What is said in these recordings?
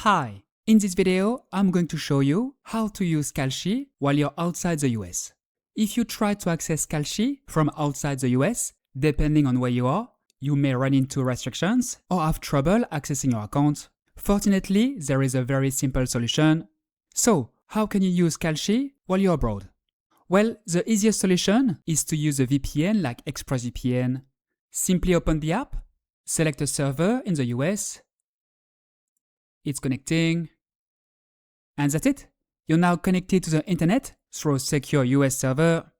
Hi, in this video, I'm going to show you how to use Kalshi while you're outside the US. If you try to access Kalshi from outside the US, depending on where you are, you may run into restrictions or have trouble accessing your account. Fortunately, there is a very simple solution. So, how can you use Kalshi while you're abroad? Well, the easiest solution is to use a VPN like ExpressVPN. Simply open the app, select a server in the US, it's connecting, and that's it. You're now connected to the internet through a secure US server.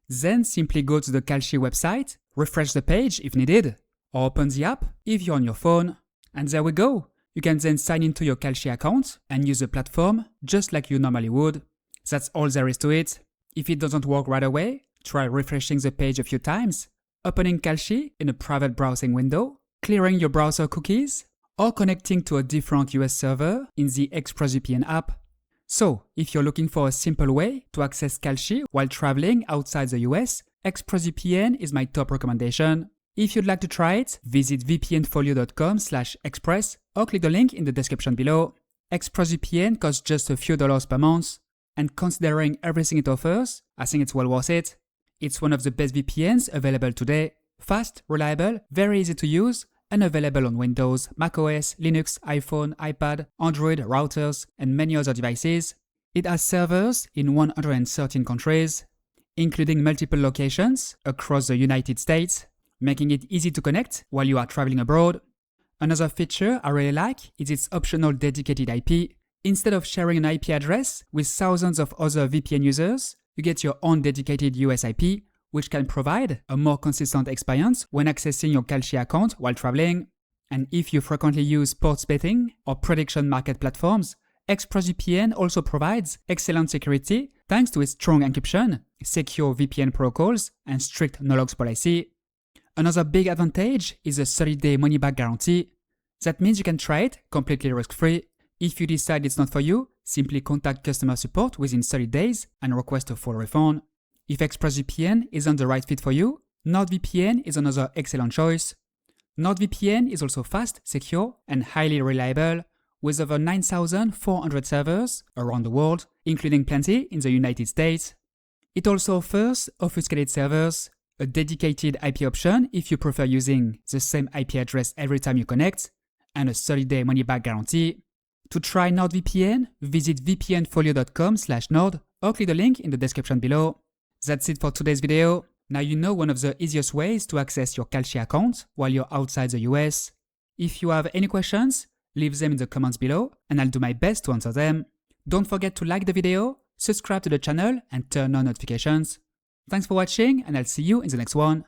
Then simply go to the Kalshi website, refresh the page if needed, or open the app if you're on your phone. And there we go. You can then sign into your Kalshi account and use the platform just like you normally would. That's all there is to it. If it doesn't work right away, try refreshing the page a few times, opening Kalshi in a private browsing window, clearing your browser cookies, or connecting to a different US server in the ExpressVPN app. So, if you're looking for a simple way to access Kalshi while traveling outside the US, ExpressVPN is my top recommendation. If you'd like to try it, visit vpnfolio.com/express or click the link in the description below. ExpressVPN costs just a few dollars per month, and considering everything it offers, I think it's well worth it. It's one of the best VPNs available today. Fast, reliable, very easy to use, and available on Windows, macOS, Linux, iPhone, iPad, Android, routers, and many other devices. It has servers in 113 countries, including multiple locations across the United States, making it easy to connect while you are traveling abroad. Another feature I really like is its optional dedicated IP. Instead of sharing an IP address with thousands of other VPN users, you get your own dedicated US IP, which can provide a more consistent experience when accessing your Kalshi account while traveling. And if you frequently use sports betting or prediction market platforms, ExpressVPN also provides excellent security thanks to its strong encryption, secure VPN protocols, and strict no-logs policy. Another big advantage is a 30-day money-back guarantee. That means you can try it completely risk-free. If you decide it's not for you, simply contact customer support within 30 days and request a full refund. If ExpressVPN isn't the right fit for you, NordVPN is another excellent choice. NordVPN is also fast, secure, and highly reliable, with over 9,400 servers around the world, including plenty in the United States. It also offers obfuscated servers, a dedicated IP option if you prefer using the same IP address every time you connect, and a 30-day money-back guarantee. To try NordVPN, visit vpnfolio.com/nord or click the link in the description below. That's it for today's video. Now you know one of the easiest ways to access your Kalshi account while you're outside the US. If you have any questions, leave them in the comments below and I'll do my best to answer them. Don't forget to like the video, subscribe to the channel and turn on notifications. Thanks for watching and I'll see you in the next one.